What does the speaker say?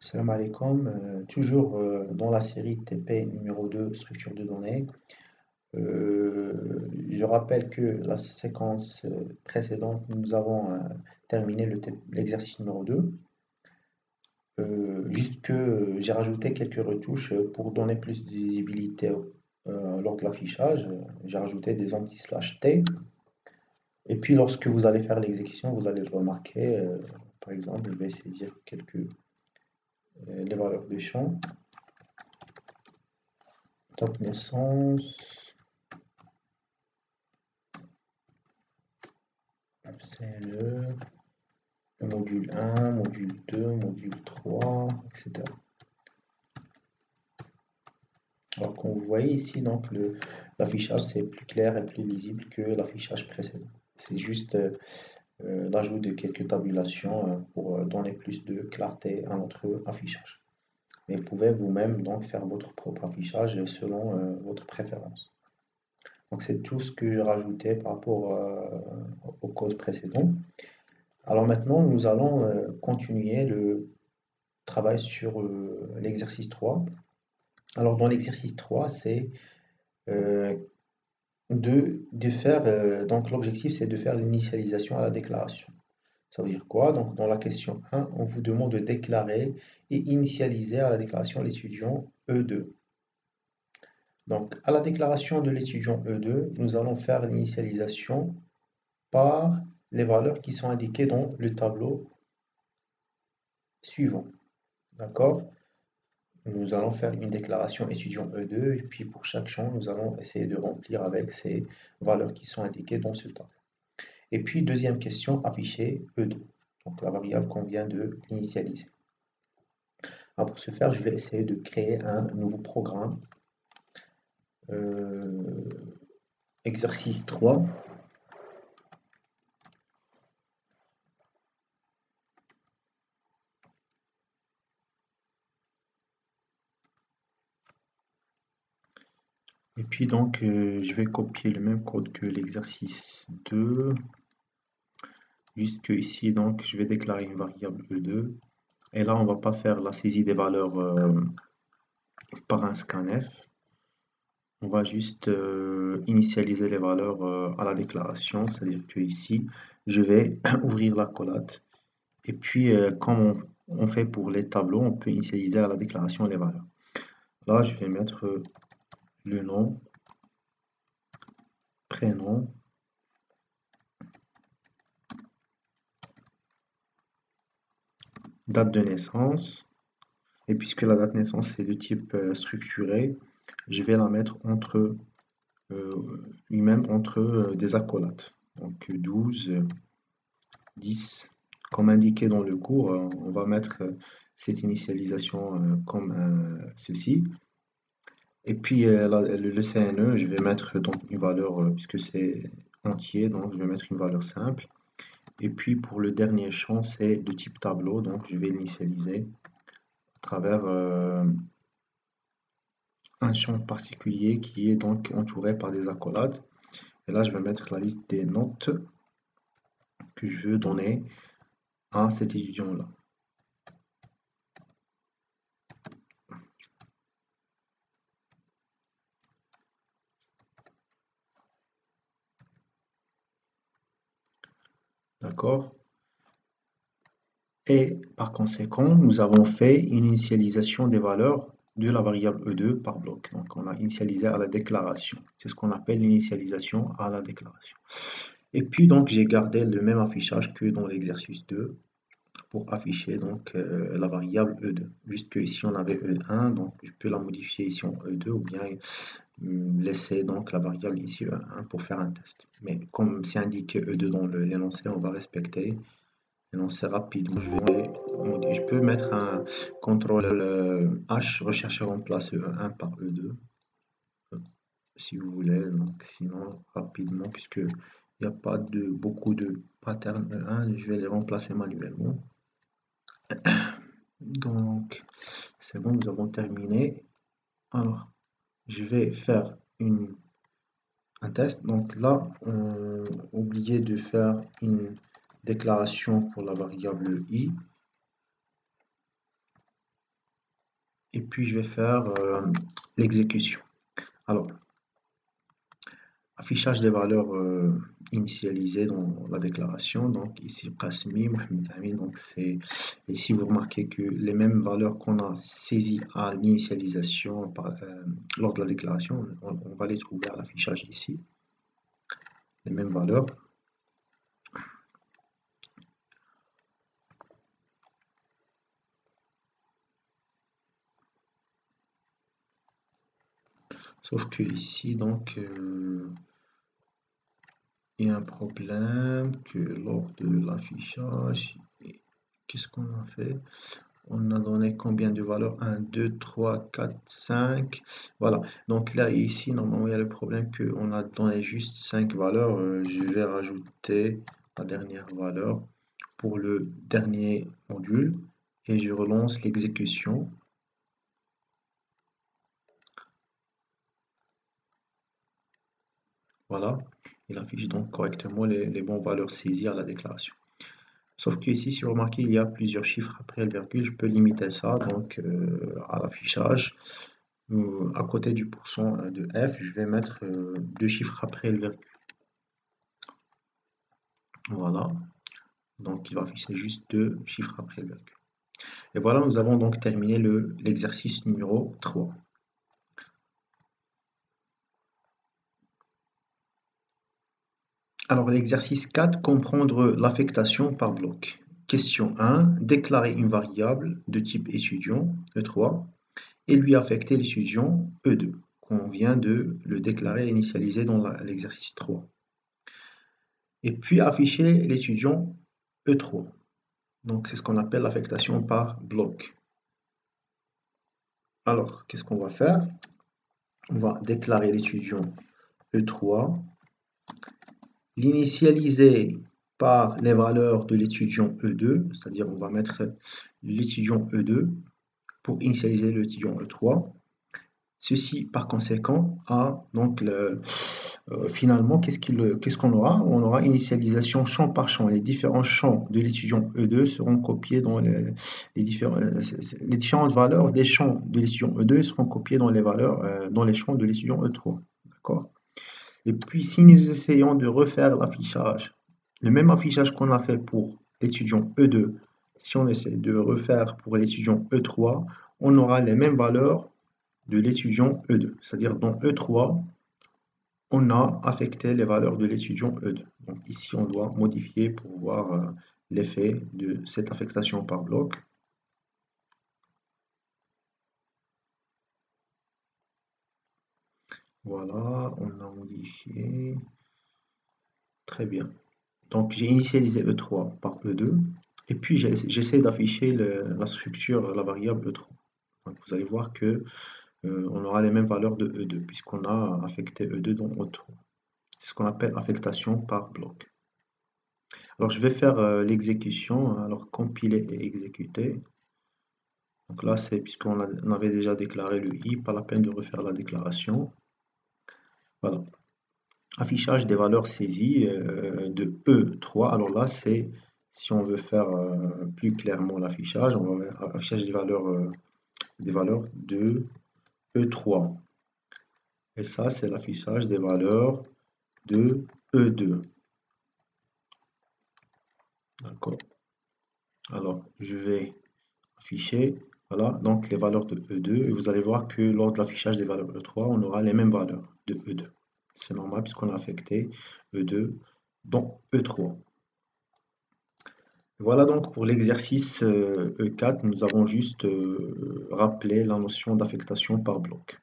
Salam alaikum, toujours dans la série TP numéro 2, structure de données. Je rappelle que la séquence précédente, nous avons terminé l'exercice numéro 2. Juste que j'ai rajouté quelques retouches pour donner plus de visibilité lors de l'affichage. J'ai rajouté des anti-slash-t. Et puis lorsque vous allez faire l'exécution, vous allez le remarquer. Par exemple, je vais essayer de dire les valeurs de champ. Date naissance, c'est le module 1, module 2, module 3, etc. Alors comme vous voyez ici, donc l'affichage c'est plus clair et plus lisible que l'affichage précédent. C'est juste l'ajout de quelques tabulations pour donner plus de clarté à notre affichage. Mais vous pouvez vous-même donc faire votre propre affichage selon votre préférence. Donc c'est tout ce que j'ai rajouté par rapport au code précédent. Alors maintenant, nous allons continuer le travail sur l'exercice 3. Alors dans l'exercice 3, c'est euh, de faire, donc l'objectif c'est de faire l'initialisation à la déclaration. Ça veut dire quoi? Donc dans la question 1, on vous demande de déclarer et initialiser à la déclaration l'étudiant E2. Donc à la déclaration de l'étudiant E2, nous allons faire l'initialisation par les valeurs qui sont indiquées dans le tableau suivant. D'accord? Nous allons faire une déclaration étudiant E2 et puis pour chaque champ, nous allons essayer de remplir avec ces valeurs qui sont indiquées dans ce tableau. Et puis deuxième question, afficher E2, donc la variable qu'on vient de l'initialiser. Alors pour ce faire, je vais essayer de créer un nouveau programme. Exercice 3. Et puis donc, je vais copier le même code que l'exercice 2. Juste que ici, donc, je vais déclarer une variable E2. Et là, on ne va pas faire la saisie des valeurs par un scanf. On va juste initialiser les valeurs à la déclaration. C'est-à-dire que ici, je vais ouvrir l'accolade. Et puis, comme on fait pour les tableaux, on peut initialiser à la déclaration les valeurs. Là, je vais mettre le nom, prénom, date de naissance. Et puisque la date de naissance c'est de type structuré, je vais la mettre entre lui-même entre des accolades. Donc 12, 10. Comme indiqué dans le cours, on va mettre cette initialisation comme ceci. Et puis le CNE, je vais mettre donc une valeur, puisque c'est entier, donc je vais mettre une valeur simple. Et puis pour le dernier champ, c'est de type tableau, donc je vais l'initialiser à travers un champ particulier qui est donc entouré par des accolades. Et là, je vais mettre la liste des notes que je veux donner à cet étudiant-là. D'accord? Et par conséquent, nous avons fait une initialisation des valeurs de la variable E2 par bloc. Donc, on a initialisé à la déclaration. C'est ce qu'on appelle l'initialisation à la déclaration. Et puis, donc, j'ai gardé le même affichage que dans l'exercice 2 pour afficher donc la variable E2. Juste que ici, on avait E1, donc je peux la modifier ici en E2 ou bien laisser donc la variable ici E1 pour faire un test. Mais comme c'est indiqué E2 dans l'énoncé, on va respecter l'énoncé rapidement. Je peux mettre un CTRL H, rechercher remplacer E1 par E2 si vous voulez. Donc sinon rapidement, puisque il n'y a pas de beaucoup de patterns E1, je vais les remplacer manuellement. Donc c'est bon, nous avons terminé. Alors je vais faire un test. Donc là, oubliez de faire une déclaration pour la variable i. puis je vais faire l'exécution. Alors, affichage des valeurs initialisées dans la déclaration. Donc ici, Qasmi, Mohamed Amin. Donc c'est ici vous remarquez que les mêmes valeurs qu'on a saisies à l'initialisation lors de la déclaration, on va les trouver à l'affichage ici. Les mêmes valeurs. Sauf que ici, donc, il y a un problème que lors de l'affichage, qu'est-ce qu'on a fait? On a donné combien de valeurs? 1, 2, 3, 4, 5. Voilà. Donc là, ici, normalement, il y a le problème qu'on a donné juste 5 valeurs. Je vais rajouter la dernière valeur pour le dernier module et je relance l'exécution. Voilà. Il affiche donc correctement les bonnes valeurs saisies à la déclaration. Sauf que ici, si vous remarquez, il y a plusieurs chiffres après le virgule. Je peux limiter ça donc à l'affichage. À côté du pourcent de F, je vais mettre 2 chiffres après le virgule. Voilà. Donc il va afficher juste 2 chiffres après le virgule. Et voilà, nous avons donc terminé l'exercice numéro 3. Alors l'exercice 4, comprendre l'affectation par bloc. Question 1, déclarer une variable de type étudiant, E3, et lui affecter l'étudiant E2, qu'on vient de le déclarer et initialiser dans l'exercice 3. Et puis afficher l'étudiant E3. Donc c'est ce qu'on appelle l'affectation par bloc. Alors, qu'est-ce qu'on va faire? On va déclarer l'étudiant E3, l'initialiser par les valeurs de l'étudiant E2, c'est-à-dire on va mettre l'étudiant E2 pour initialiser l'étudiant E3. Ceci, par conséquent, a donc finalement, qu'est-ce qu'on aura? On aura initialisation champ par champ. Les différents champs de l'étudiant E2 seront copiés dans les différentes valeurs des champs de l'étudiant E2 seront copiées dans dans les champs de l'étudiant E3. D'accord? Et puis, si nous essayons de refaire l'affichage, le même affichage qu'on a fait pour l'étudiant E2, si on essaie de refaire pour l'étudiant E3, on aura les mêmes valeurs de l'étudiant E2. C'est-à-dire dans E3, on a affecté les valeurs de l'étudiant E2. Donc ici, on doit modifier pour voir l'effet de cette affectation par bloc. Voilà, on a modifié. Très bien. Donc j'ai initialisé E3 par E2. Et puis j'essaie d'afficher la structure, la variable E3. Donc vous allez voir que on aura les mêmes valeurs de E2 puisqu'on a affecté E2 dans E3. C'est ce qu'on appelle affectation par bloc. Alors je vais faire l'exécution, alors compiler et exécuter. Donc là c'est puisqu'on avait déjà déclaré le i, pas la peine de refaire la déclaration. Voilà. Affichage des valeurs saisies de E3. Alors là c'est, si on veut faire plus clairement l'affichage, on va affichage des valeurs de E3. Et ça c'est l'affichage des valeurs de E2. D'accord. Alors je vais afficher, voilà, donc les valeurs de E2, et vous allez voir que lors de l'affichage des valeurs E3, on aura les mêmes valeurs de E2. C'est normal puisqu'on a affecté E2 dans E3. Voilà donc pour l'exercice E4, nous avons juste rappelé la notion d'affectation par bloc.